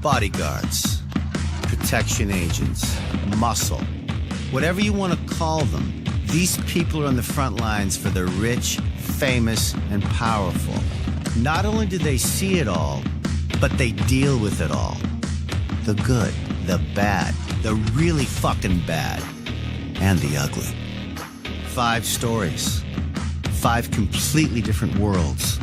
Bodyguards, protection agents, muscle, whatever you want to call them, these people are on the front lines for the rich, famous, and powerful. Not only do they see it all, but they deal with it all. The good, the bad, the really fucking bad, and the ugly. 5 stories, 5 completely different worlds.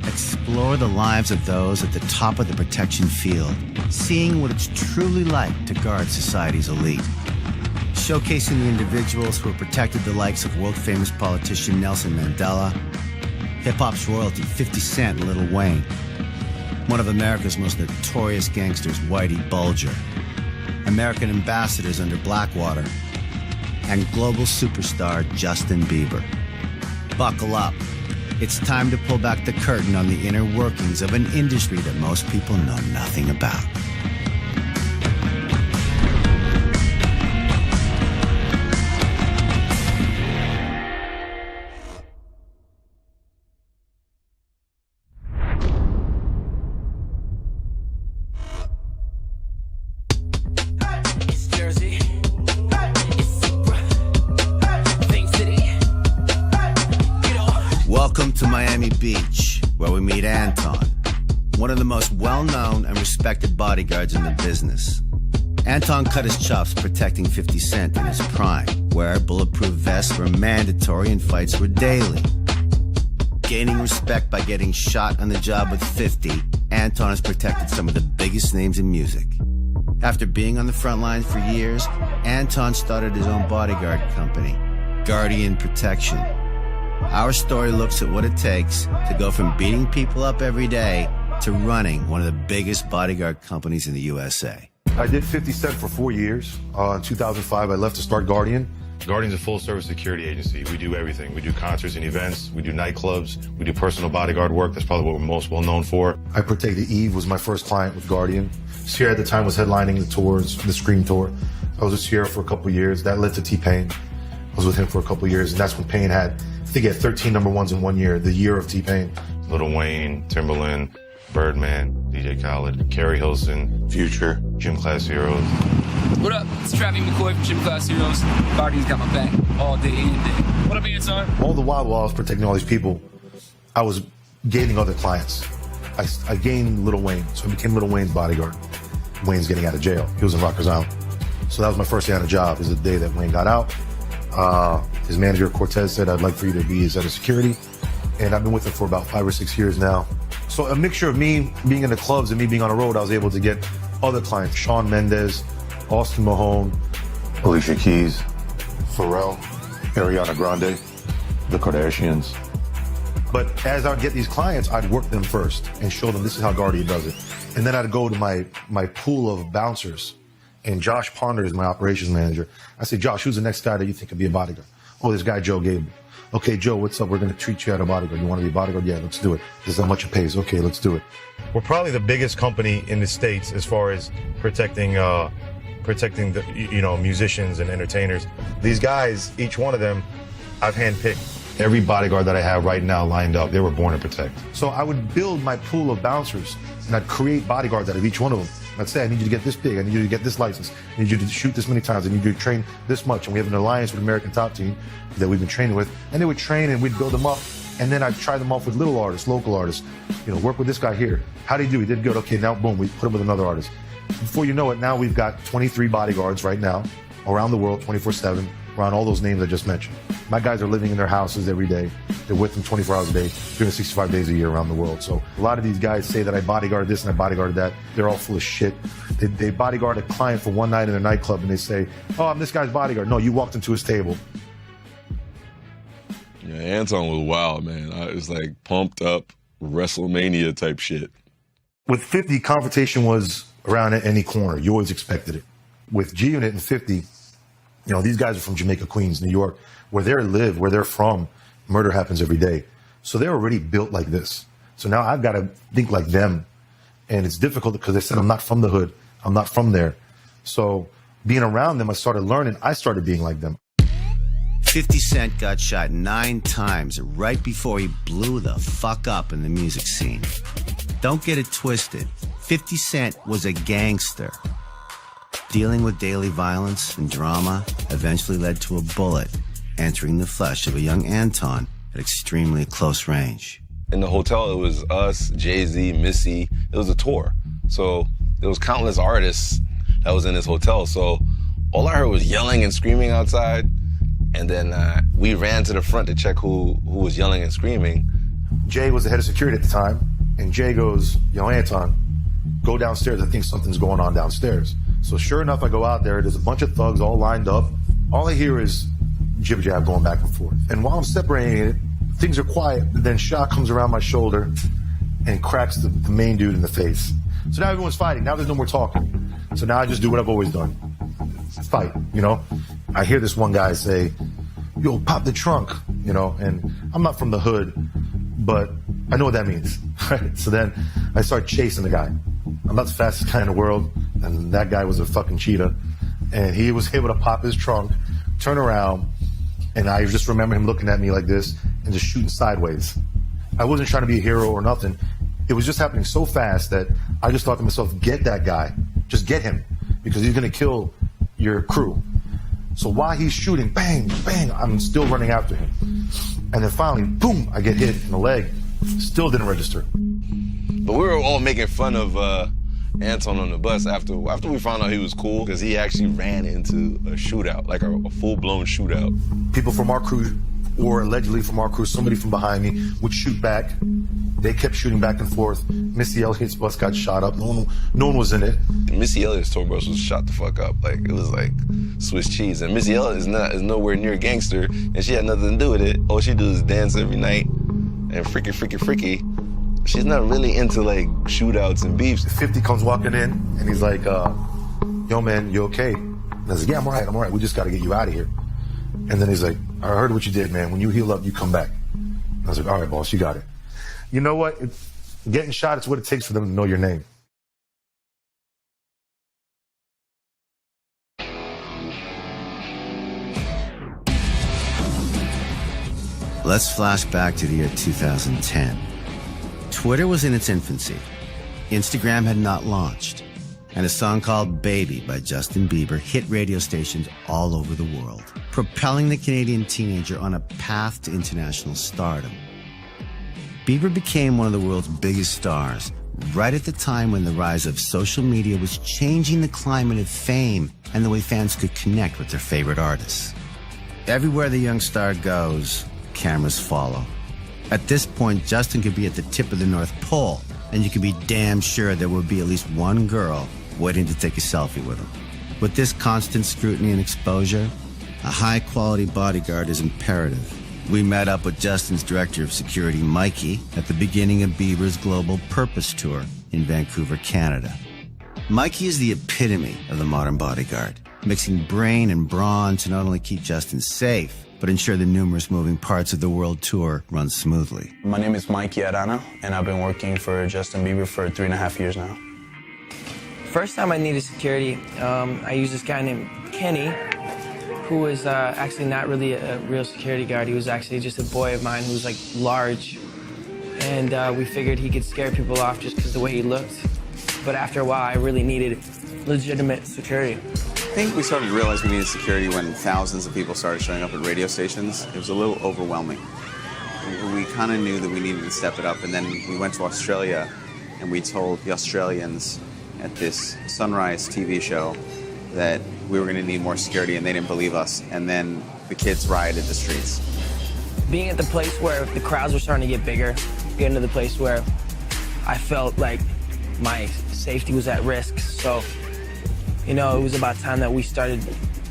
Explore the lives of those at the top of the protection field, seeing what it's truly like to guard society's elite. Showcasing the individuals who have protected the likes of world-famous politician Nelson Mandela, hip-hop's royalty 50 Cent and Lil Wayne, one of America's most notorious gangsters, Whitey Bulger, American ambassadors under Blackwater, and global superstar Justin Bieber. Buckle up. It's time to pull back the curtain on the inner workings of an industry that most people know nothing about. Welcome to Miami Beach, where we meet Anton, one of the most well-known and respected bodyguards in the business. Anton cut his chops protecting 50 Cent in his prime, where bulletproof vests were mandatory and fights were daily. Gaining respect by getting shot on the job with 50, Anton has protected some of the biggest names in music. After being on the front lines for years, Anton started his own bodyguard company, Guardian Protection. Our story looks at what it takes to go from beating people up every day to running one of the biggest bodyguard companies in the USA. I did 50 Cent for 4 years. In 2005, I left to start Guardian. Guardian's a full-service security agency. We do everything. We do concerts and events. We do nightclubs. We do personal bodyguard work. That's probably what we're most well-known for. I protected Eve, was my first client with Guardian. Sierra at the time was headlining the tours, the Scream Tour. I was with Sierra for a couple of years. That led to T-Pain. I was with him for a couple of years, and that's when Pain had, I think he had 13 number ones in 1 year, the year of T-Pain. Lil Wayne, Timberland, Birdman, DJ Khaled, Carrie Hilson, Future, Gym Class Heroes. What up? It's Travis McCoy from Gym Class Heroes. Body's got my back all day, any day. What up, Anton? All the while I was protecting all these people, I was gaining other clients. I gained Lil Wayne, so I became Lil Wayne's bodyguard. Wayne's getting out of jail. He was in Rikers Island. So that was my first day on the job, is the day that Wayne got out. His manager, Cortez, said, I'd like for you to be his head of security. And I've been with him for about 5 or 6 years now. So a mixture of me being in the clubs and me being on the road, I was able to get other clients. Shawn Mendes, Austin Mahone, Alicia Keys, Pharrell, Ariana Grande, the Kardashians. But as I'd get these clients, I'd work them first and show them this is how Guardian does it. And then I'd go to my pool of bouncers. And Josh Ponder is my operations manager. I say, Josh, who's the next guy that you think could be a bodyguard? Oh, this guy, Joe Gable. Okay, Joe, what's up? We're going to treat you as a bodyguard. You want to be a bodyguard? Yeah, let's do it. This is how much it pays. Okay, let's do it. We're probably the biggest company in the States as far as protecting the, musicians and entertainers. These guys, each one of them, I've handpicked. Every bodyguard that I have right now lined up, they were born to protect. So I would build my pool of bouncers, and I'd create bodyguards out of each one of them. I'd say, I need you to get this big. I need you to get this license. I need you to shoot this many times. I need you to train this much. And we have an alliance with American Top Team that we've been training with. And they would train and we'd build them up. And then I'd try them off with little artists, local artists. Work with this guy here. How did he do? He did good. Okay, now boom, we put him with another artist. Before you know it, now we've got 23 bodyguards right now around the world, 24/7, around all those names I just mentioned. My guys are living in their houses every day. They're with them 24 hours a day, 365 days a year around the world. So a lot of these guys say that I bodyguard this and I bodyguard that. They're all full of shit. They bodyguard a client for one night in a nightclub and they say, oh, I'm this guy's bodyguard. No, you walked into his table. Yeah, Anton was wild, man. It was like pumped up WrestleMania type shit. With 50, confrontation was around at any corner. You always expected it. With G-Unit and 50, these guys are from Jamaica, Queens, New York. Where they live, where they're from, murder happens every day. So they're already built like this. So now I've got to think like them. And it's difficult because they said I'm not from the hood. I'm not from there. So being around them, I started learning. I started being like them. 50 Cent got shot 9 times right before he blew the fuck up in the music scene. Don't get it twisted. 50 Cent was a gangster. Dealing with daily violence and drama eventually led to a bullet entering the flesh of a young Anton at extremely close range. In the hotel, it was us, Jay-Z, Missy. It was a tour. So there was countless artists that was in this hotel. So all I heard was yelling and screaming outside. And then we ran to the front to check who was yelling and screaming. Jay was the head of security at the time, and Jay goes, yo, Anton, go downstairs. I think something's going on downstairs. So sure enough, I go out there. There's a bunch of thugs all lined up. All I hear is jib-jab going back and forth. And while I'm separating it, things are quiet. And then Shah comes around my shoulder and cracks the main dude in the face. So now everyone's fighting. Now there's no more talking. So now I just do what I've always done. Fight, you know? I hear this one guy say, yo, pop the trunk, you know? And I'm not from the hood, but I know what that means, right? So then I start chasing the guy. I'm not the fastest guy in the world, and that guy was a fucking cheetah. And he was able to pop his trunk, turn around, and I just remember him looking at me like this and just shooting sideways. I wasn't trying to be a hero or nothing. It was just happening so fast that I just thought to myself, get that guy. Just get him, because he's going to kill your crew. So while he's shooting, bang, bang, I'm still running after him. And then finally, boom, I get hit in the leg. Still didn't register. But we were all making fun of Anton on the bus after we found out he was cool, because he actually ran into a shootout, like a full-blown shootout. People from our crew, or allegedly from our crew, somebody from behind me would shoot back. They kept shooting back and forth. Missy Elliott's bus got shot up. No one was in it. Missy Elliott's tour bus was shot the fuck up. Like, it was like Swiss cheese. And Missy Elliott is nowhere near a gangster, and she had nothing to do with it. All she do is dance every night and freaky. She's not really into, like, shootouts and beefs. 50 comes walking in, and he's like, yo, man, you okay? And I was like, yeah, I'm all right. We just got to get you out of here. And then he's like, I heard what you did, man. When you heal up, you come back. And I was like, all right, boss, you got it. You know what? Getting shot is what it takes for them to know your name. Let's flash back to the year 2010. Twitter was in its infancy. Instagram had not launched. And a song called Baby by Justin Bieber hit radio stations all over the world, propelling the Canadian teenager on a path to international stardom. Bieber became one of the world's biggest stars, right at the time when the rise of social media was changing the climate of fame and the way fans could connect with their favorite artists. Everywhere the young star goes, cameras follow. At this point, Justin could be at the tip of the North Pole, and you could be damn sure there would be at least one girl waiting to take a selfie with him. With this constant scrutiny and exposure, a high-quality bodyguard is imperative. We met up with Justin's director of security, Mikey, at the beginning of Bieber's Global Purpose Tour in Vancouver, Canada. Mikey is the epitome of the modern bodyguard, mixing brain and brawn to not only keep Justin safe, but ensure the numerous moving parts of the world tour run smoothly. My name is Mikey Arana, and I've been working for Justin Bieber for 3.5 years now. First time I needed security, I used this guy named Kenny, who was actually not really a real security guard. He was actually just a boy of mine who was like large. And we figured he could scare people off just because of the way he looked. But after a while, I really needed legitimate security. I think we started to realize we needed security when thousands of people started showing up at radio stations. It was a little overwhelming. We kind of knew that we needed to step it up, and then we went to Australia, and we told the Australians at this Sunrise TV show that we were going to need more security, and they didn't believe us, and then the kids rioted the streets. Being at the place where the crowds were starting to get bigger, getting to the place where I felt like my safety was at risk, so you know, it was about time that we started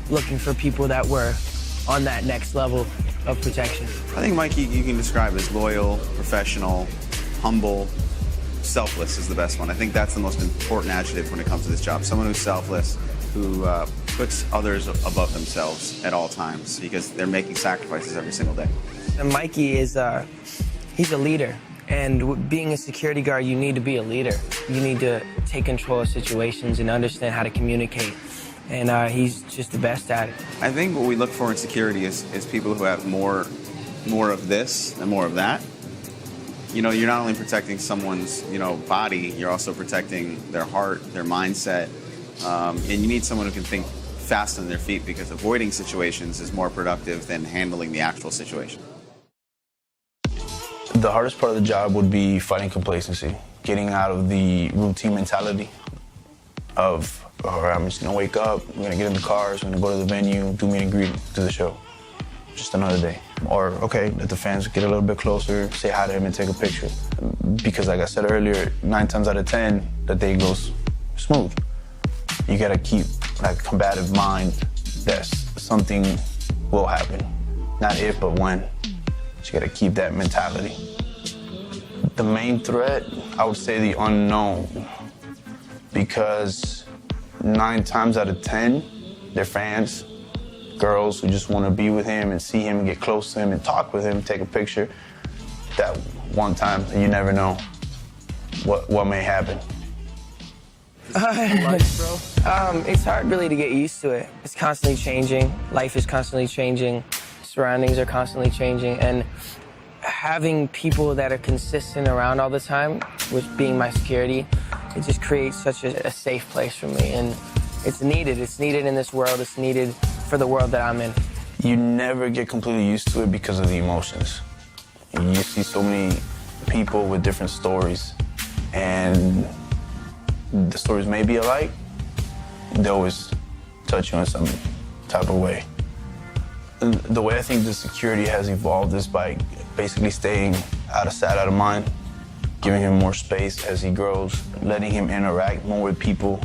looking for people that were on that next level of protection. I think Mikey, you can describe as loyal, professional, humble, selfless is the best one. I think that's the most important adjective when it comes to this job. Someone who's selfless, who puts others above themselves at all times because they're making sacrifices every single day. And Mikey is, he's a leader. And being a security guard, you need to be a leader. You need to take control of situations and understand how to communicate. And he's just the best at it. I think what we look for in security is people who have more of this and more of that. you know, you're not only protecting someone's, you know, body, you're also protecting their heart, their mindset, and you need someone who can think fast on their feet, because avoiding situations is more productive than handling the actual situation. The hardest part of the job would be fighting complacency, getting out of the routine mentality of, all right, I'm just gonna wake up, I'm gonna get in the cars, I'm gonna go to the venue, do meet and greet, do the show. Just another day. Or, okay, let the fans get a little bit closer, say hi to him and take a picture. Because like I said earlier, 9 times out of 10, the day goes smooth. You gotta keep that combative mind that something will happen. Not if, but when. You gotta keep that mentality. The main threat, I would say the unknown. Because 9 times out of 10, they're fans, girls who just want to be with him and see him and get close to him and talk with him, take a picture. That one time, you never know what may happen. It's hard really to get used to it. It's constantly changing. Life is constantly changing. Surroundings are constantly changing. And having people that are consistent around all the time, with being my security, it just creates such a safe place for me. And it's needed. It's needed in this world. It's needed for the world that I'm in. You never get completely used to it because of the emotions. You see so many people with different stories, and the stories may be alike, they always touch you in some type of way. The way I think the security has evolved is by basically staying out of sight, out of mind, giving him more space as he grows, letting him interact more with people.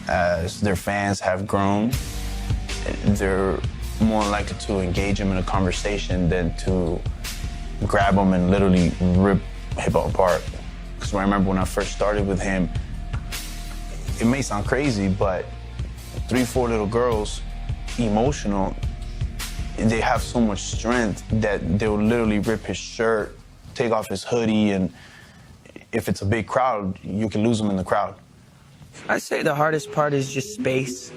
As their fans have grown, they're more likely to engage him in a conversation than to grab him and literally rip hip-hop apart. Because I remember when I first started with him, it may sound crazy, but 3-4 little girls, emotional, they have so much strength that they'll literally rip his shirt, take off his hoodie, and if it's a big crowd, you can lose them in the crowd. I'd say the hardest part is just space.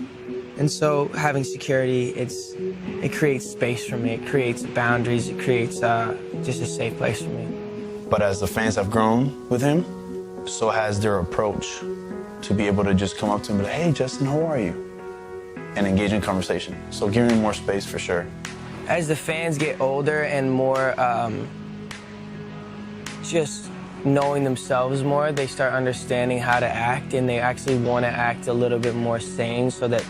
And so having security, it creates space for me. It creates boundaries. It creates just a safe place for me. But as the fans have grown with him, so has their approach to be able to just come up to him and be like, hey, Justin, how are you? And engage in conversation. So giving him more space for sure. As the fans get older and more just knowing themselves more, they start understanding how to act, and they actually want to act a little bit more sane so that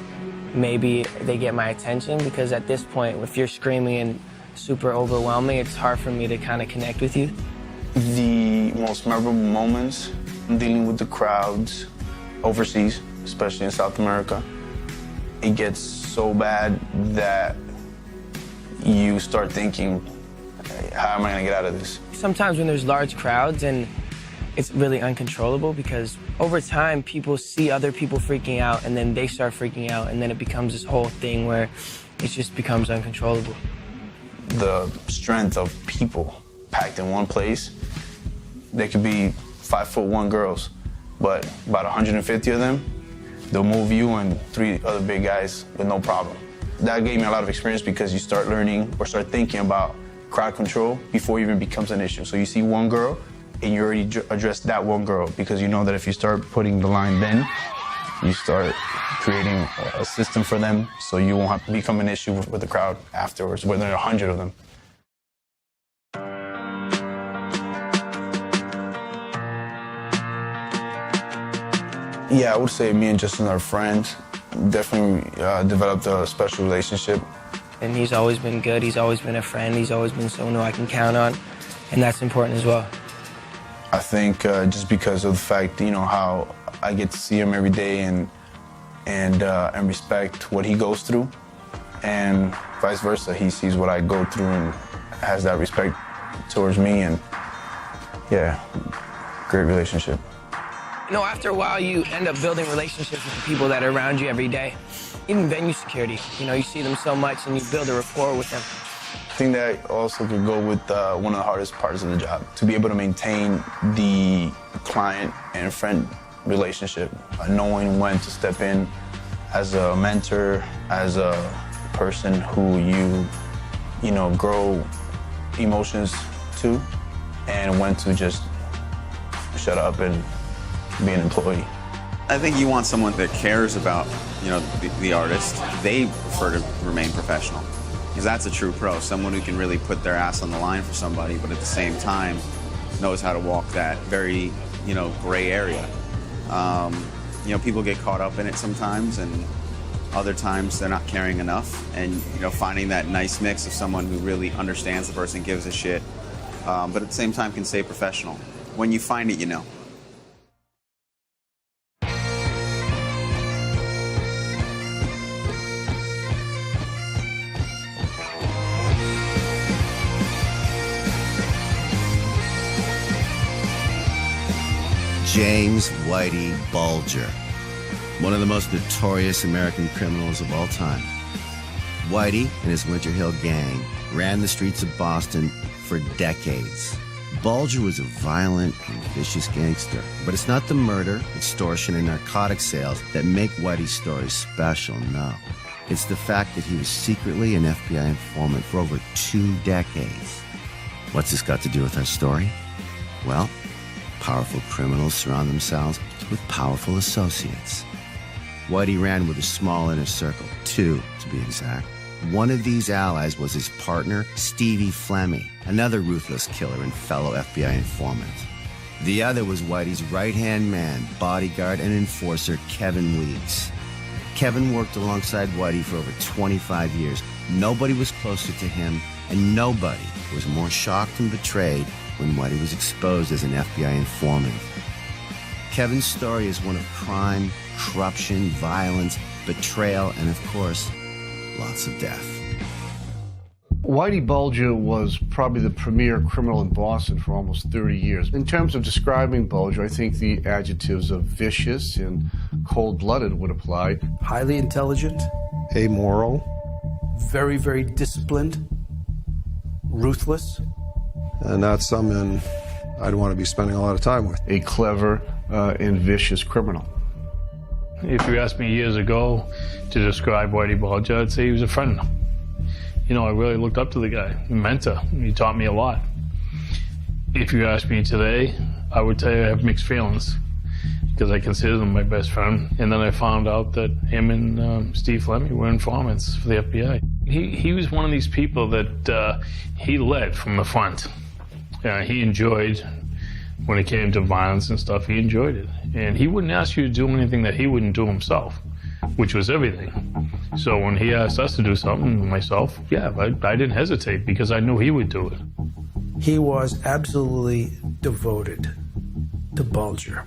maybe they get my attention. Because at this point, if you're screaming and super overwhelming, it's hard for me to kind of connect with you. The most memorable moments dealing with the crowds overseas, especially in South America, it gets so bad that you start thinking, how am I going to get out of this? Sometimes when there's large crowds and it's really uncontrollable, because over time people see other people freaking out and then they start freaking out, and then it becomes this whole thing where it just becomes uncontrollable. The strength of people packed in one place, they could be 5'1" girls, but about 150 of them, they'll move you and 3 other big guys with no problem. That gave me a lot of experience because you start learning or start thinking about crowd control before it even becomes an issue. So you see one girl and you already address that one girl, because you know that if you start putting the line then, you start creating a system for them so you won't have to become an issue with the crowd afterwards, where there are 100 of them. Yeah, I would say me and Justin are friends. Definitely developed a special relationship. And he's always been good. He's always been a friend. He's always been someone who I can count on, and that's important as well. I think just because of the fact, you know, how I get to see him every day and respect what he goes through, and vice versa. He sees what I go through and has that respect towards me, and yeah, great relationship. You know, after a while, you end up building relationships with the people that are around you every day. Even venue security, you know, you see them so much and you build a rapport with them. I think that also could go with one of the hardest parts of the job, to be able to maintain the client and friend relationship, knowing when to step in as a mentor, as a person who you know, grow emotions to, and when to just shut up and be an employee. I think you want someone that cares about, you know, the artist. They prefer to remain professional, because that's a true pro. Someone who can really put their ass on the line for somebody, but at the same time knows how to walk that very, you know, gray area. You know, people get caught up in it sometimes, and other times they're not caring enough. And, you know, finding that nice mix of someone who really understands the person, gives a shit, but at the same time can stay professional. When you find it, you know. James Whitey Bulger, one of the most notorious American criminals of all time. Whitey and his Winter Hill gang ran the streets of Boston for decades. Bulger was a violent and vicious gangster, but it's not the murder, extortion, and narcotic sales that make Whitey's story special, no. It's the fact that he was secretly an FBI informant for over 2 decades. What's this got to do with our story? Well, powerful criminals surround themselves with powerful associates. Whitey ran with a small inner circle, 2 to be exact. One of these allies was his partner, Stevie Flemmi, another ruthless killer and fellow FBI informant. The other was Whitey's right-hand man, bodyguard and enforcer, Kevin Weeks. Kevin worked alongside Whitey for over 25 years. Nobody was closer to him, and nobody was more shocked and betrayed when Whitey was exposed as an FBI informant. Kevin's story is one of crime, corruption, violence, betrayal, and of course, lots of death. Whitey Bulger was probably the premier criminal in Boston for almost 30 years. In terms of describing Bulger, I think the adjectives of vicious and cold-blooded would apply. Highly intelligent. Amoral. Very, very disciplined. Ruthless. And not someone I'd want to be spending a lot of time with. A clever and vicious criminal. If you asked me years ago to describe Whitey Bulger, I'd say he was a friend. You know, I really looked up to the guy, a mentor. He taught me a lot. If you ask me today, I would tell you I have mixed feelings because I consider him my best friend. And then I found out that him and Steve Flemmi were informants for the FBI. He was one of these people that he led from the front. He enjoyed, when it came to violence and stuff, he enjoyed it. And he wouldn't ask you to do anything that he wouldn't do himself, which was everything. So when he asked us to do something, myself, yeah, I didn't hesitate because I knew he would do it. He was absolutely devoted to Bulger.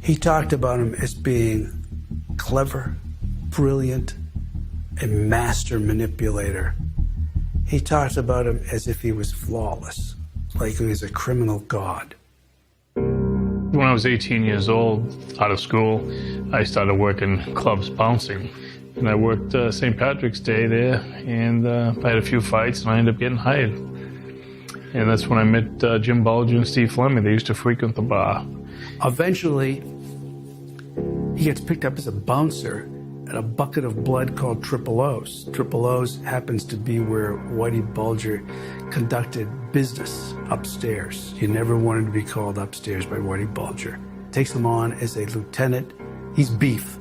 He talked about him as being clever, brilliant, a master manipulator. He talked about him as if he was flawless, like he was a criminal god. When I was 18 years old, out of school, I started working clubs bouncing. And I worked St. Patrick's Day there, and I had a few fights, and I ended up getting hired. And that's when I met Jim Bulger and Steve Flemmi. They used to frequent the bar. Eventually, he gets picked up as a bouncer at a bucket of blood called Triple O's. Triple O's happens to be where Whitey Bulger conducted business upstairs. He never wanted to be called upstairs by Whitey Bulger. Takes him on as a lieutenant. He's beef.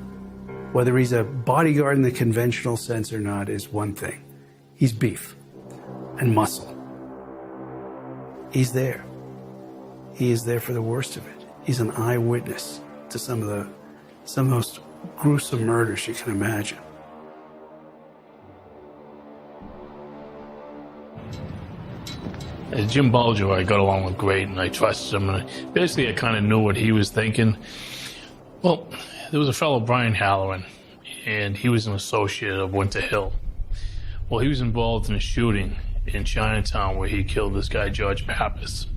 Whether he's a bodyguard in the conventional sense or not is one thing. He's beef and muscle. He's there. He is there for the worst of it. He's an eyewitness to some of the most gruesome murders you can imagine. Jim Bulger, I got along with great, and I trusted him. And basically, I kind of knew what he was thinking. Well, there was a fellow, Brian Halloran, and he was an associate of Winter Hill. Well, he was involved in a shooting in Chinatown where he killed this guy, George Pappas.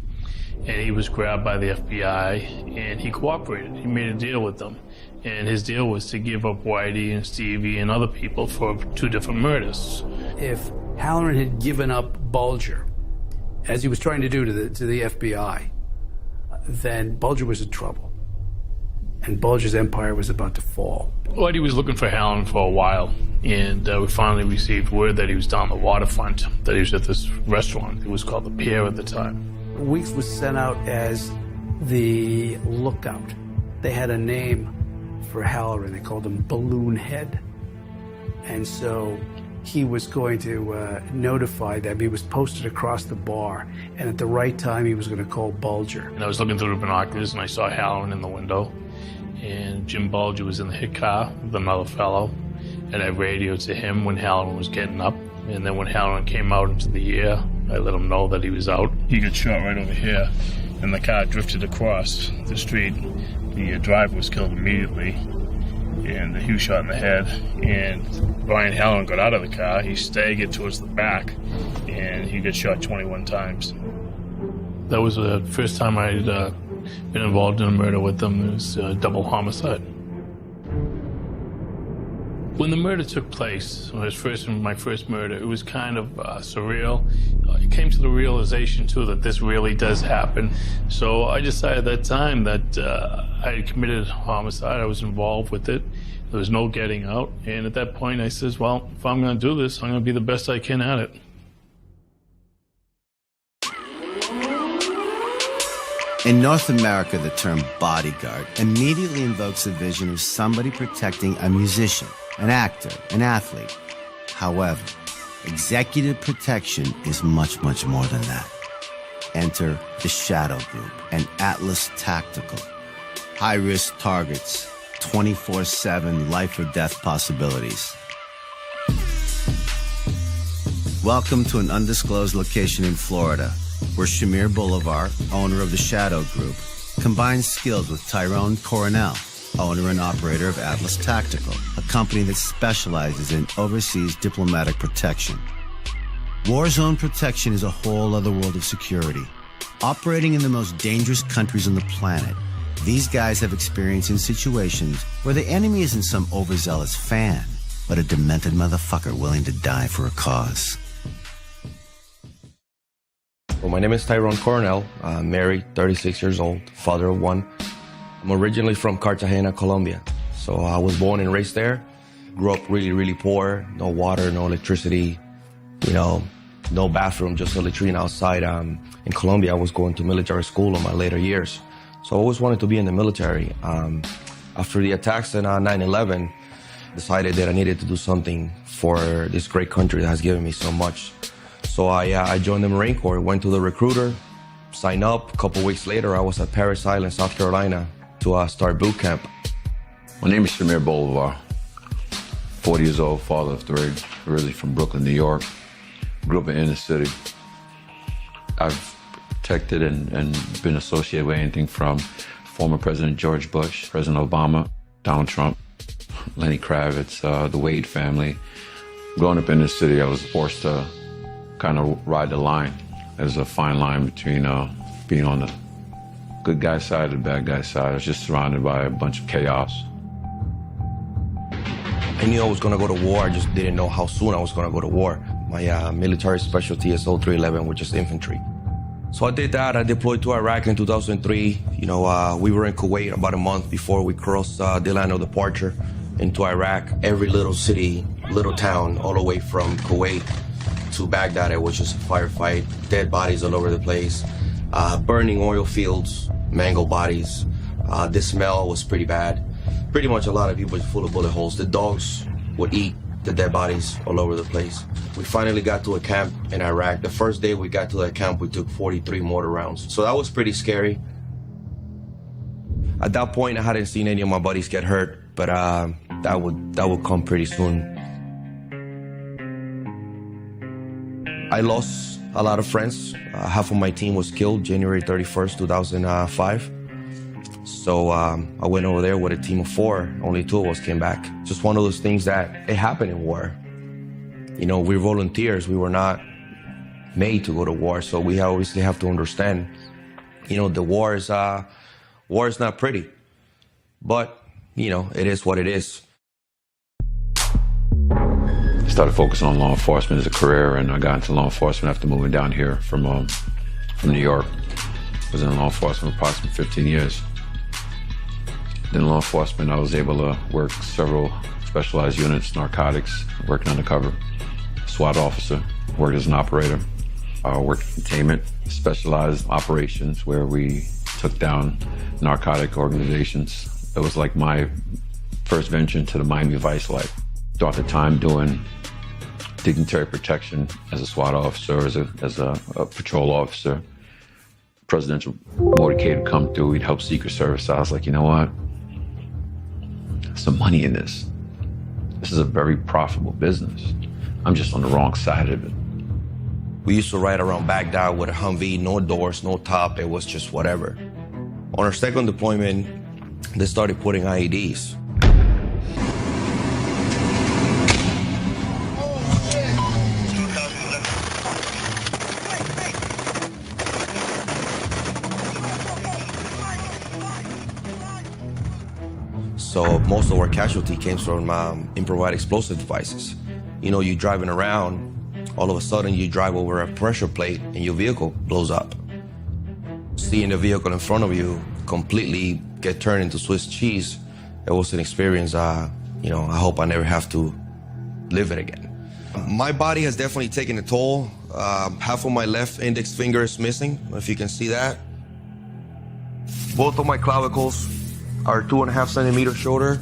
And he was grabbed by the FBI, and he cooperated. He made a deal with them. And his deal was to give up Whitey and Stevie and other people for 2 different murders. If Halloran had given up Bulger, as he was trying to do to the FBI, then Bulger was in trouble. And Bulger's empire was about to fall. Whitey was looking for Halloran for a while, and we finally received word that he was down the waterfront, that he was at this restaurant. It was called The Pier at the time. Weeks was sent out as the lookout. They had a name for Halloran. They called him Balloon Head. And so he was going to notify them. He was posted across the bar, and at the right time, he was going to call Bulger. And I was looking through the binoculars, and I saw Halloran in the window, and Jim Bulger was in the hit car with another fellow, and I radioed to him when Halloran was getting up, and then when Halloran came out into the air, I let him know that he was out. He got shot right over here, and the car drifted across the street. The driver was killed immediately, and he was shot in the head, and Brian Halloran got out of the car. He staggered towards the back, and he got shot 21 times. That was the first time I'd been involved in a murder with them. It was a double homicide. When the murder took place, my first murder, it was kind of surreal. I came to the realization, too, that this really does happen. So I decided at that time that I had committed homicide. I was involved with it. There was no getting out. And at that point, I says, well, if I'm going to do this, I'm going to be the best I can at it. In North America, the term bodyguard immediately invokes the vision of somebody protecting a musician, an actor, an athlete. However, executive protection is much, much more than that. Enter the Shadow Group and Atlas Tactical. High-risk targets, 24/7 life or death possibilities. Welcome to an undisclosed location in Florida, where Shamir Bolivar, owner of the Shadow Group, combines skills with Tyrone Coronel, owner and operator of Atlas Tactical, a company that specializes in overseas diplomatic protection. War zone protection is a whole other world of security. Operating in the most dangerous countries on the planet, these guys have experience in situations where the enemy isn't some overzealous fan, but a demented motherfucker willing to die for a cause. Well, my name is Tyrone Coronel. I'm married, 36 years old, father of one. I'm originally from Cartagena, Colombia. So I was born and raised there. Grew up really, really poor. No water, no electricity, no bathroom, just a latrine outside. In Colombia, I was going to military school in my later years. So I always wanted to be in the military. After the attacks in 9/11, decided that I needed to do something for this great country that has given me so much. So I joined the Marine Corps, went to the recruiter, signed up. A couple weeks later, I was at Parris Island, South Carolina, to start boot camp. My name is Shamir Bolivar, 40 years old, father of three, originally from Brooklyn, New York. Grew up in the inner city. I've protected and been associated with anything from former President George Bush, President Obama, Donald Trump, Lenny Kravitz, the Wade family. Growing up in the city, I was forced to kind of ride the line. There's a fine line between being on the good guy side and the bad guy side. I was just surrounded by a bunch of chaos. I knew I was going to go to war. I just didn't know how soon I was going to go to war. My military specialty is 0311, which is infantry. So I did that. I deployed to Iraq in 2003. We were in Kuwait about a month before we crossed the line of departure into Iraq. Every little city, little town, all the way from Kuwait to Baghdad, it was just a firefight, dead bodies all over the place, burning oil fields, mangled bodies. The smell was pretty bad. Pretty much a lot of people were full of bullet holes. The dogs would eat the dead bodies all over the place. We finally got to a camp in Iraq. The first day we got to that camp, we took 43 mortar rounds. So that was pretty scary. At that point, I hadn't seen any of my buddies get hurt, but that would come pretty soon. I lost a lot of friends. Half of my team was killed January 31st, 2005. So I went over there with a team of 4. Only 2 of us came back. Just one of those things that it happened in war. We're volunteers. We were not made to go to war. So we obviously have to understand, the war is not pretty. But, it is what it is. I started focusing on law enforcement as a career, and I got into law enforcement after moving down here from New York. I was in law enforcement for approximately 15 years. In law enforcement, I was able to work several specialized units, narcotics, working undercover, SWAT officer, worked as an operator, worked in containment, specialized operations where we took down narcotic organizations. It was like my first venture into the Miami Vice life. Throughout the time doing dignitary protection as a SWAT officer, as a patrol officer, presidential motorcade would come through, we'd help Secret Service. I was like, you know what? There's some money in this. This is a very profitable business. I'm just on the wrong side of it. We used to ride around Baghdad with a Humvee, no doors, no top, it was just whatever. On our second deployment, they started putting IEDs. So most of our casualty came from improvised explosive devices. You know, you're driving around, all of a sudden you drive over a pressure plate and your vehicle blows up. Seeing the vehicle in front of you completely get turned into Swiss cheese, it was an experience, I hope I never have to live it again. My body has definitely taken a toll. Half of my left index finger is missing, if you can see that. Both of my clavicles are 2.5 centimeters shorter.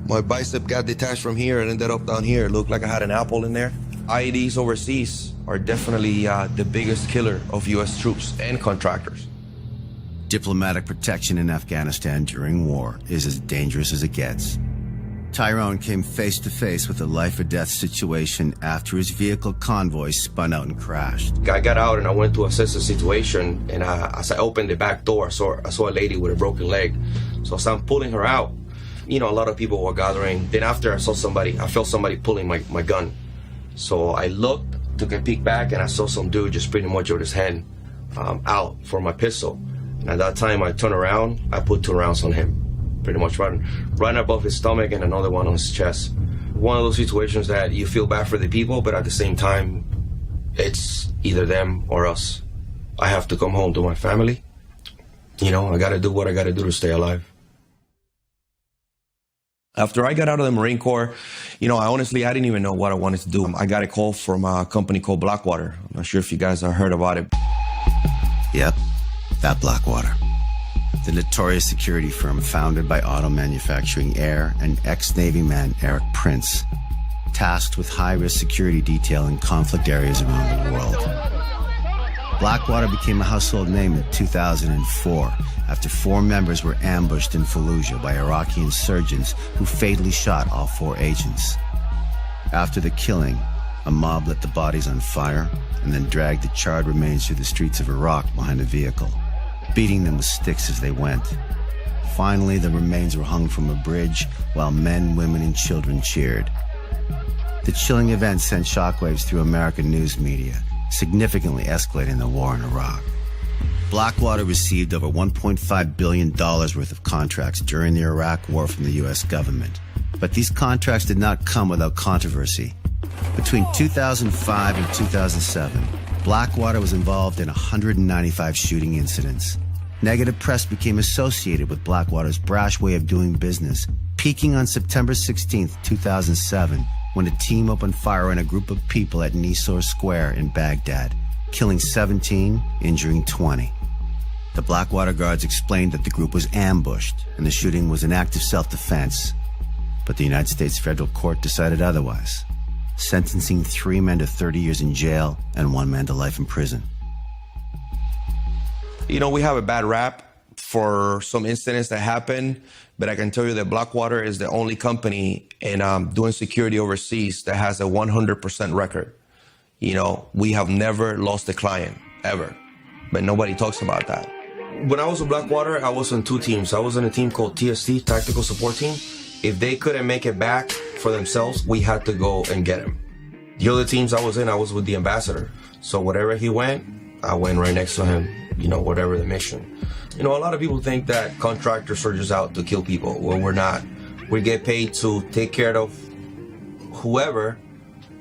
My bicep got detached from here and ended up down here. It looked like I had an apple in there. IEDs overseas are definitely the biggest killer of U.S. troops and contractors. Diplomatic protection in Afghanistan during war is as dangerous as it gets. Tyrone came face to face with a life-or-death situation after his vehicle convoy spun out and crashed. I got out and I went to assess the situation, and as I opened the back door, I saw a lady with a broken leg. So as I'm pulling her out, a lot of people were gathering. Then after I felt somebody pulling my gun. So I looked, took a peek back, and I saw some dude just pretty much with his hand out for my pistol. And at that time, I turned around, I put 2 rounds on him. Pretty much right above his stomach and another one on his chest. One of those situations that you feel bad for the people, but at the same time, it's either them or us. I have to come home to my family. I gotta do what I gotta do to stay alive. After I got out of the Marine Corps, I didn't even know what I wanted to do. I got a call from a company called Blackwater. I'm not sure if you guys have heard about it. Yep, that Blackwater. The notorious security firm founded by auto manufacturing heir and ex-Navy man Eric Prince, tasked with high-risk security detail in conflict areas around the world. Blackwater became a household name in 2004 after 4 members were ambushed in Fallujah by Iraqi insurgents who fatally shot all 4 agents. After the killing, a mob lit the bodies on fire and then dragged the charred remains through the streets of Iraq behind a vehicle, beating them with sticks as they went. Finally, the remains were hung from a bridge while men, women, and children cheered. The chilling event sent shockwaves through American news media, significantly escalating the war in Iraq. Blackwater received over $1.5 billion worth of contracts during the Iraq War from the U.S. government. But these contracts did not come without controversy. Between 2005 and 2007, Blackwater was involved in 195 shooting incidents. Negative press became associated with Blackwater's brash way of doing business, peaking on September 16, 2007, when a team opened fire on a group of people at Nisor Square in Baghdad, killing 17, injuring 20. The Blackwater guards explained that the group was ambushed and the shooting was an act of self-defense. But the United States federal court decided otherwise, sentencing 3 men to 30 years in jail and 1 man to life in prison. We have a bad rap for some incidents that happen, but I can tell you that Blackwater is the only company in doing security overseas that has a 100% record. We have never lost a client, ever, but nobody talks about that. When I was with Blackwater, I was on 2 teams. I was on a team called TST, Tactical Support Team. If they couldn't make it back for themselves, we had to go and get them. The other teams I was with the ambassador. So wherever he went, I went right next to him, whatever the mission. A lot of people think that contractors are just out to kill people. Well, we're not. We get paid to take care of whoever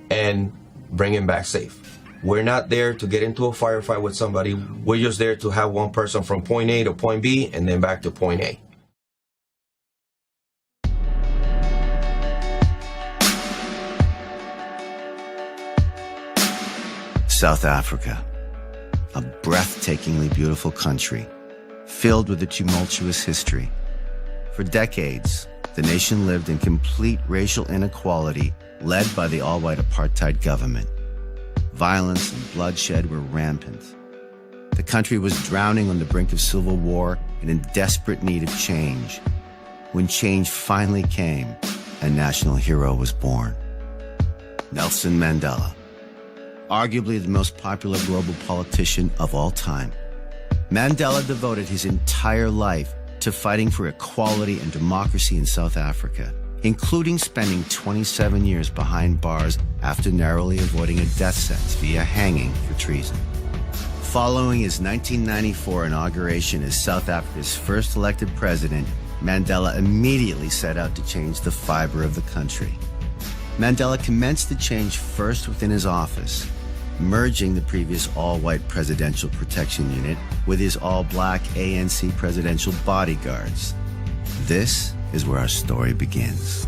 and bring him back safe. We're not there to get into a firefight with somebody. We're just there to have one person from point A to point B and then back to point A. South Africa. a breathtakingly beautiful country, filled with a tumultuous history. For decades, the nation lived in complete racial inequality, led by the all-white apartheid government. Violence and bloodshed were rampant. The country was drowning on the brink of civil war and in desperate need of change. When change finally came, a national hero was born. Nelson Mandela, arguably the most popular global politician of all time. Mandela devoted his entire life to fighting for equality and democracy in South Africa, including spending 27 years behind bars after narrowly avoiding a death sentence via hanging for treason. Following his 1994 inauguration as South Africa's first elected president, Mandela immediately set out to change the fiber of the country. Mandela commenced the change first within his office, merging the previous all-white Presidential Protection Unit with his all-black ANC presidential bodyguards. This is where our story begins.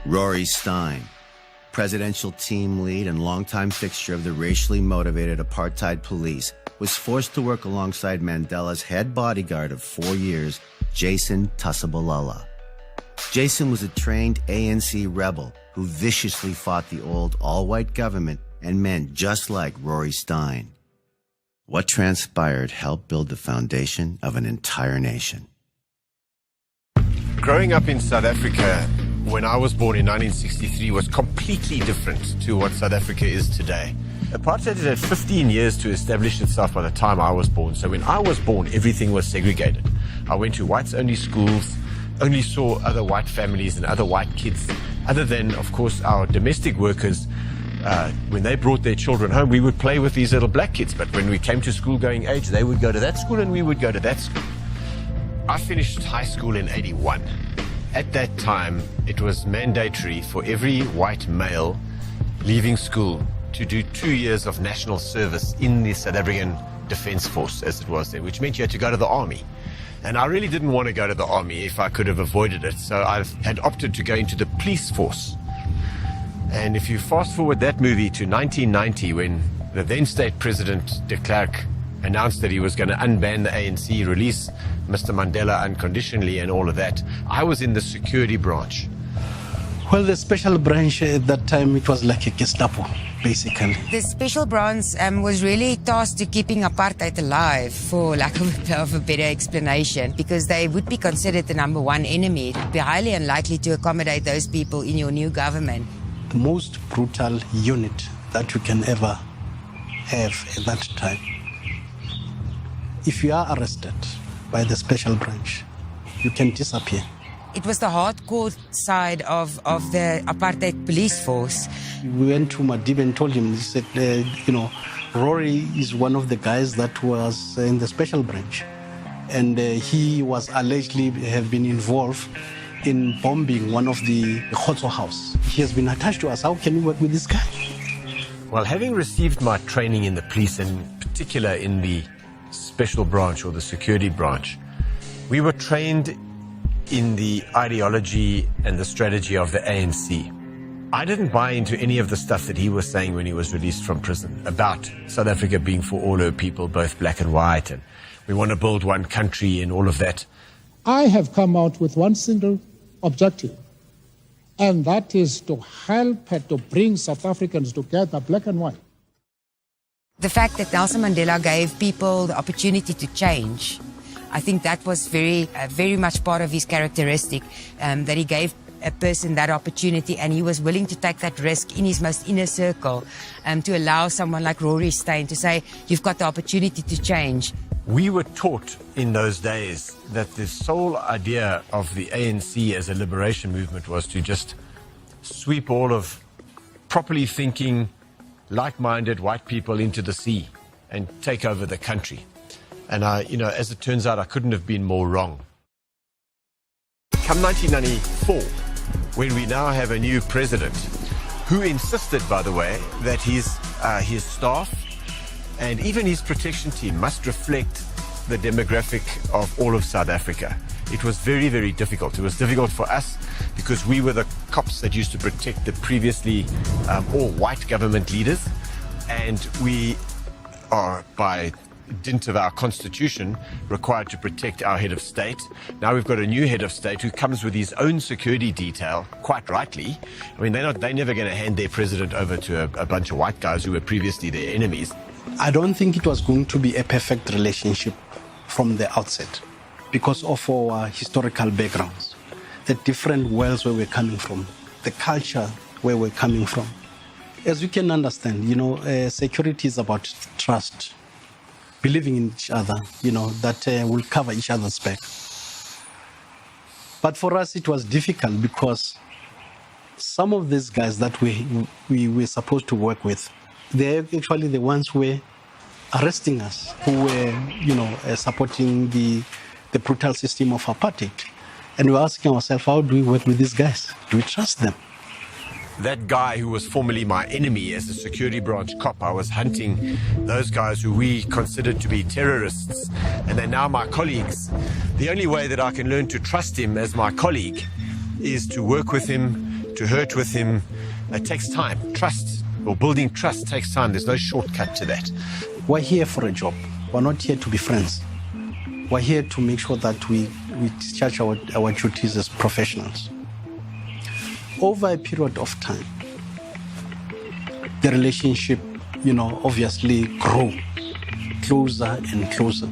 Rory Stein, presidential team lead and longtime fixture of the racially motivated apartheid police, was forced to work alongside Mandela's head bodyguard of 4 years, Jason Tasabalala. Jason was a trained ANC rebel who viciously fought the old all-white government and men just like Rory Stein. What transpired helped build the foundation of an entire nation. Growing up in South Africa when I was born in 1963 was completely different to what South Africa is today. Apartheid had 15 years to establish itself by the time I was born. So when I was born, everything was segregated. I went to whites-only schools, only saw other white families and other white kids. Other than, of course, our domestic workers, when they brought their children home, we would play with these little black kids. But when we came to school-going age, they would go to that school and we would go to that school. I finished high school in '81. At that time, it was mandatory for every white male leaving school to do 2 years of national service in the South African Defence Force, as it was then, which meant you had to go to the army. And I really didn't want to go to the army if I could have avoided it, so I had opted to go into the police force. And if you fast forward that movie to 1990, when the then state president de Klerk announced that he was going to unban the ANC, release Mr. Mandela unconditionally and all of that, I was in the security branch. Well, the special branch at that time, it was like a Gestapo, basically. The special branch was really tasked to keeping apartheid alive, for lack of a better explanation, because they would be considered the #1 enemy. It would be highly unlikely to accommodate those people in your new government. The most brutal unit that you can ever have at that time. If you are arrested by the special branch, you can disappear. It was the hardcore side of the apartheid police force. We went to Madiba and told him, he said, Rory is one of the guys that was in the special branch. And he was allegedly have been involved in bombing one of the Khotso house. He has been attached to us. How can we work with this guy? Well, having received my training in the police, and in particular in the special branch or the security branch, we were trained in the ideology and the strategy of the ANC. I didn't buy into any of the stuff that he was saying when he was released from prison about South Africa being for all her people, both black and white, and we want to build one country and all of that. I have come out with one single objective, and that is to help to bring South Africans together, black and white. The fact that Nelson Mandela gave people the opportunity to change, I think that was very much part of his characteristic, that he gave a person that opportunity and he was willing to take that risk in his most inner circle, to allow someone like Rory Stein to say, you've got the opportunity to change. We were taught in those days that the sole idea of the ANC as a liberation movement was to just sweep all of properly thinking, like-minded white people into the sea and take over the country. And as it turns out, I couldn't have been more wrong. Come 1994, when we now have a new president, who insisted, by the way, that his staff and even his protection team must reflect the demographic of all of South Africa. It was very, very difficult. It was difficult for us because we were the cops that used to protect the previously all white government leaders, and we are, by dint of our constitution, required to protect our head of state. Now we've got a new head of state who comes with his own security detail, quite rightly. I mean, they're never going to hand their president over to a bunch of white guys who were previously their enemies. I don't think it was going to be a perfect relationship from the outset because of our historical backgrounds, the different worlds where we're coming from, the culture where we're coming from. As you can understand, security is about trust, believing in each other, that will cover each other's back. But for us, it was difficult because some of these guys that we were supposed to work with, they're actually the ones who were arresting us, who were, supporting the brutal system of apartheid. And we're asking ourselves, how do we work with these guys? Do we trust them? That guy who was formerly my enemy as a security branch cop, I was hunting those guys who we considered to be terrorists, and they're now my colleagues. The only way that I can learn to trust him as my colleague is to work with him, to hurt with him. It takes time. Trust, or building trust, takes time. There's no shortcut to that. We're here for a job. We're not here to be friends. We're here to make sure that we discharge our duties as professionals. Over a period of time, the relationship, obviously grew closer and closer.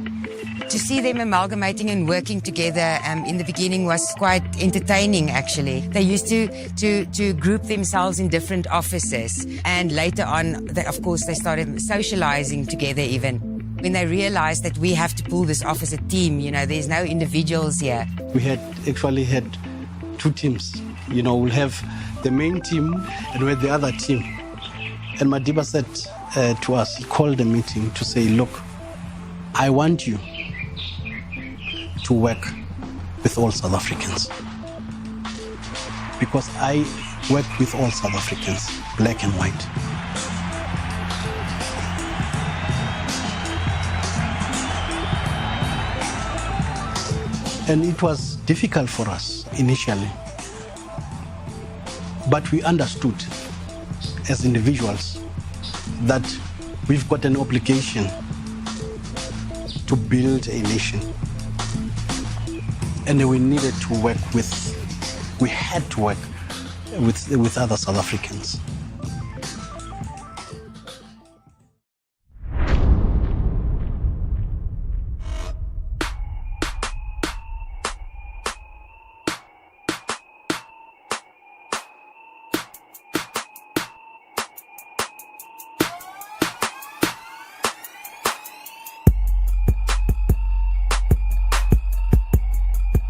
To see them amalgamating and working together in the beginning was quite entertaining, actually. They used to group themselves in different offices, and later on, of course, they started socializing together even. When they realized that we have to pull this off as a team, there's no individuals here. We actually had two teams. We'll have the main team and we had the other team. And Madiba said to us, he called a meeting to say, look, I want you to work with all South Africans. Because I work with all South Africans, black and white. And it was difficult for us initially. But we understood as individuals that we've got an obligation to build a nation. And we needed to work we had to work with other South Africans.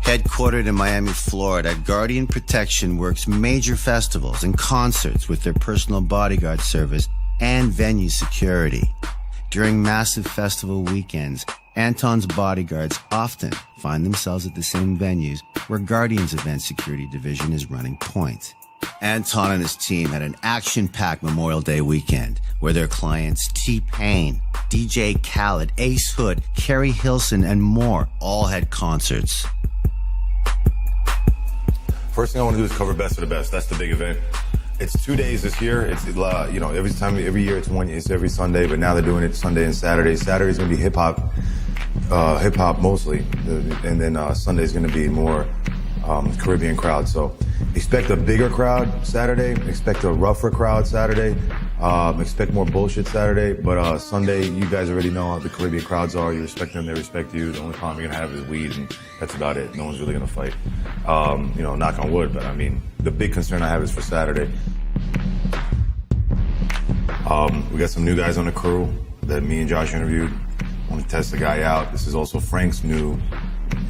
Headquartered in Miami, Florida, Guardian Protection works major festivals and concerts with their personal bodyguard service and venue security. During massive festival weekends, Anton's bodyguards often find themselves at the same venues where Guardian's event security division is running point. Anton and his team had an action-packed Memorial Day weekend where their clients T-Pain, DJ Khaled, Ace Hood, Carrie Hilson, and more all had concerts. First thing I want to do is cover Best of the Best. That's the big event. It's 2 days this year. It's every year it's every Sunday, but now they're doing it Sunday and Saturday. Saturday's gonna be hip hop mostly, and then Sunday's gonna be more Caribbean crowd. So expect a bigger crowd Saturday. Expect a rougher crowd Saturday. Expect more bullshit Saturday. But Sunday, you guys already know how the Caribbean crowds are. You respect them, they respect you. The only problem you're gonna have is weed, and that's about it. No one's really gonna fight. Knock on wood. But I mean, the big concern I have is for Saturday. We got some new guys on the crew that me and Josh interviewed. I want to test the guy out. This is also Frank's new,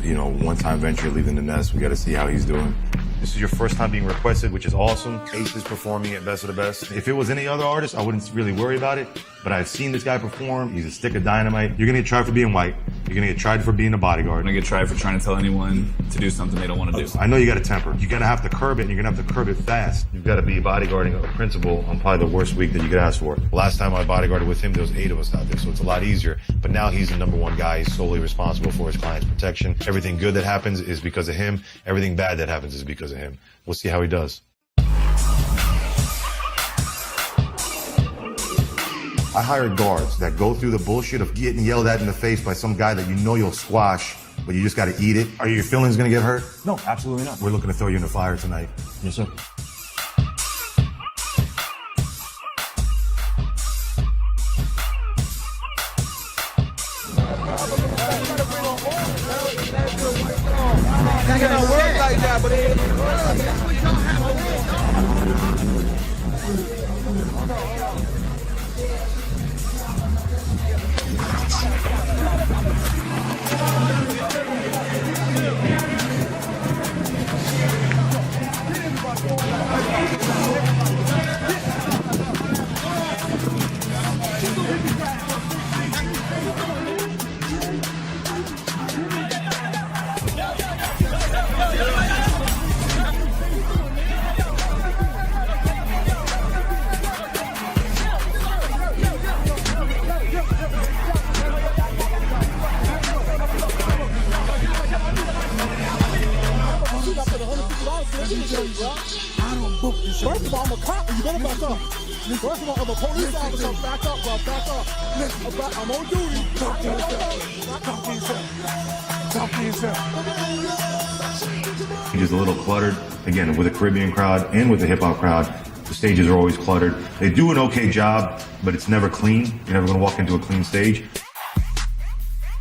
one-time venture, leaving the nest. We got to see how he's doing. This is your first time being requested, which is awesome. Ace is performing at Best of the Best. If it was any other artist, I wouldn't really worry about it. But I've seen this guy perform. He's a stick of dynamite. You're going to get tried for being white. You're going to get tried for being a bodyguard. I'm going to get tried for trying to tell anyone to do something they don't want to do. I know you got a temper. You're going to have to curb it, and you're going to have to curb it fast. You've got to be bodyguarding a principal on probably the worst week that you could ask for. Last time I bodyguarded with him, there was 8 of us out there, so it's a lot easier. But now he's the number one guy. He's solely responsible for his client's protection. Everything good that happens is because of him. Everything bad that happens is because of him. We'll see how he does. I hired guards that go through the bullshit of getting yelled at in the face by some guy that you know you'll squash, but you just got to eat it. Are your feelings going to get hurt? No, absolutely not. We're looking to throw you in the fire tonight. Yes, sir. First of all, I'm a cop, and you better back up. First of all, I'm a police officer. Back up, bro. Back up. I'm on duty. Talk to yourself. Talk to yourself. Talk to yourself. Just a little cluttered. Again, with a Caribbean crowd and with a hip hop crowd, the stages are always cluttered. They do an okay job, but it's never clean. You're never going to walk into a clean stage.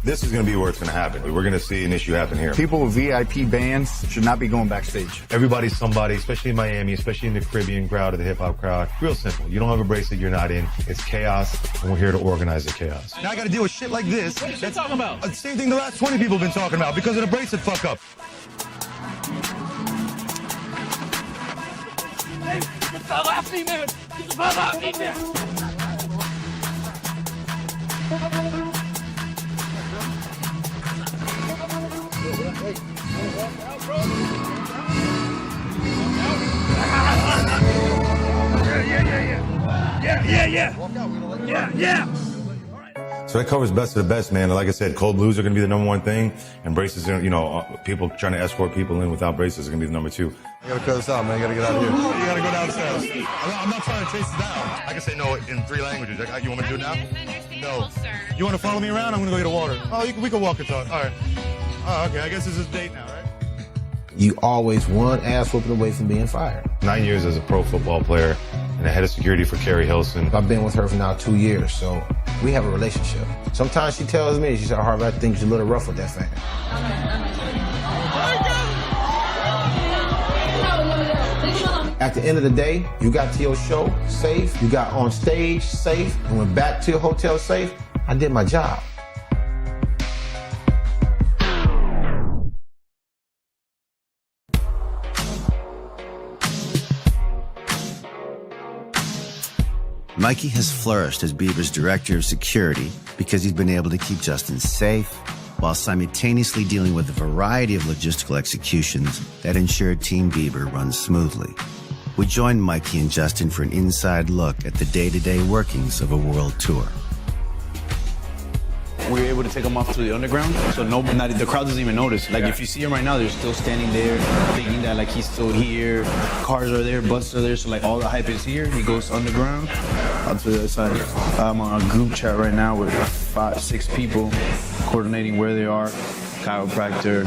This is going to be where it's going to happen. We're going to see an issue happen here. People with VIP bands should not be going backstage. Everybody's somebody, especially in Miami, especially in the Caribbean crowd or the hip-hop crowd. Real simple. You don't have a bracelet, you're not in. It's chaos, and we're here to organize the chaos. Now I got to deal with shit like this. What are you talking about? The same thing the last 20 people have been talking about because of the bracelet fuck-up. Hey, get the hell off me, man. Get the hell off me, man. Yeah. So that covers best of the best, man. And like I said, cold blues are going to be the number one thing, and braces are, people trying to escort people in without braces are going to be the number two. You gotta cut this out, man. You gotta get out of here. You gotta go downstairs. I'm not trying to chase it down. I can say no in 3 languages. You want me to do it now? No. You want to follow me around? I'm going to go get a water. Oh, we can walk and talk. All right. Oh, okay. I guess this is a date now, right? You always one ass whooping away from being fired. 9 years as a pro football player and a head of security for Carrie Hilson. I've been with her for now 2 years, so we have a relationship. Sometimes she tells me, she said, Harvey, I think you're a little rough with that fan. At the end of the day, you got to your show safe, you got on stage safe, and went back to your hotel safe. I did my job. Mikey has flourished as Bieber's director of security because he's been able to keep Justin safe while simultaneously dealing with a variety of logistical executions that ensure Team Bieber runs smoothly. We joined Mikey and Justin for an inside look at the day-to-day workings of a world tour. We were able to take him off to the underground, so the crowd doesn't even notice. Like, if you see him right now, they're still standing there, thinking that, like, he's still here. Cars are there, buses are there, so, like, all the hype is here. He goes underground, out to the other side. I'm on a group chat right now with 5-6 people, coordinating where they are. Chiropractor,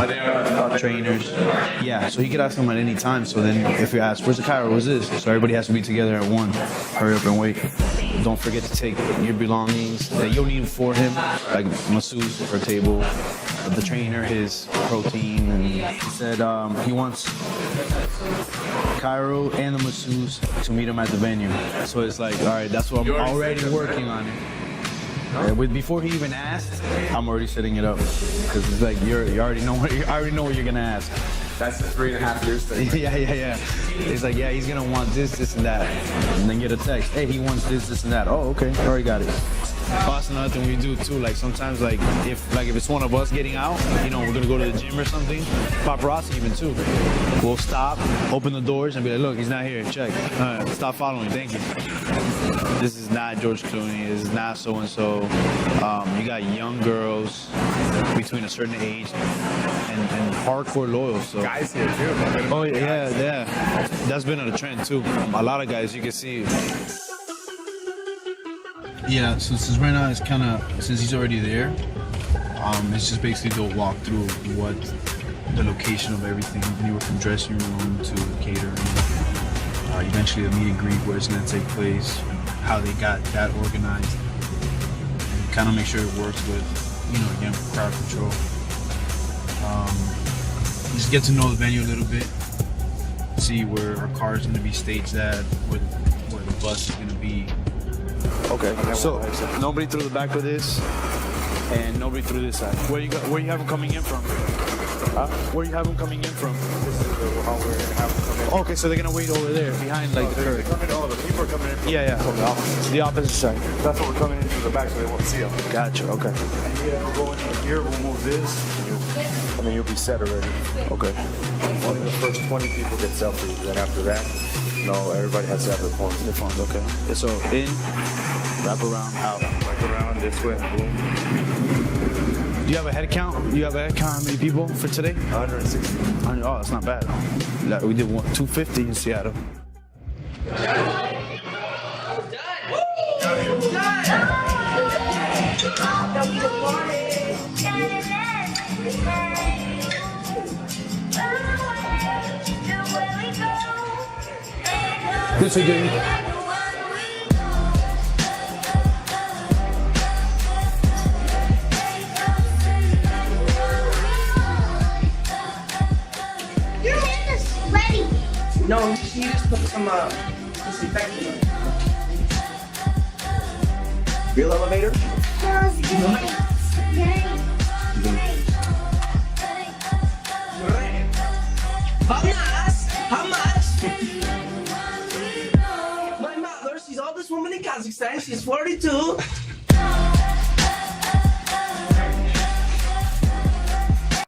trainers. Yeah, so he could ask them at any time. So then if you ask, where's the chiro, where's this? So everybody has to be together at one. Hurry up and wait. Don't forget to take your belongings that you'll need for him, like masseuse for a table, the trainer, his protein. And he said he wants chiro and the masseuse to meet him at the venue. So it's like, all right, that's what I'm already working on it. Before he even asked, I'm already setting it up because it's like you already know what you're gonna ask. That's the 3.5 years thing. Yeah. He's like, yeah, he's gonna want this, and that, and then get a text. Hey, he wants this, and that. Oh, okay, already got it. That's another thing we do too. Like sometimes, like if it's one of us getting out, we're gonna go to the gym or something. Paparazzi even too. We'll stop, open the doors, and be like, look, he's not here. Check. Stop following. Thank you. This is not George Clooney. This is not so and so. You got young girls between a certain age and hardcore loyal. So guys here too. Oh yeah. That's been a trend too. A lot of guys you can see. Yeah, so since right now it's kind of, since he's already there, it's just basically go walk through what the location of everything, anywhere from dressing room to catering. Eventually the meet and greet where it's going to take place, how they got that organized, and kind of make sure it works with, again, crowd control. Just get to know the venue a little bit, see where our car is going to be staged at, where the bus is going to be. Okay, so nobody through the back of this, and nobody through this side. Where you have them coming in from? Huh? Where you have them coming in from? This is how we're gonna have them come in. Okay, so they're gonna wait over there, behind like the curb. The people are coming in from From the opposite side. That's what we're coming in through the back so they won't see them. Gotcha, okay. And here, we're going in here, we'll move this, and then you'll be set already. Okay. Only the first 20 people get selfies, then after that, everybody has to have their phones. Their phones, okay. So in, wrap around, out. Wrap around this way, boom. Do you have a head count? Do you have a head count how many people for today? 160. Oh, that's not bad. Like we did 250 in Seattle. This again. No, you just put some disinfectant. Real elevator? How much? My mother, she's oldest woman in Kazakhstan. She's 42.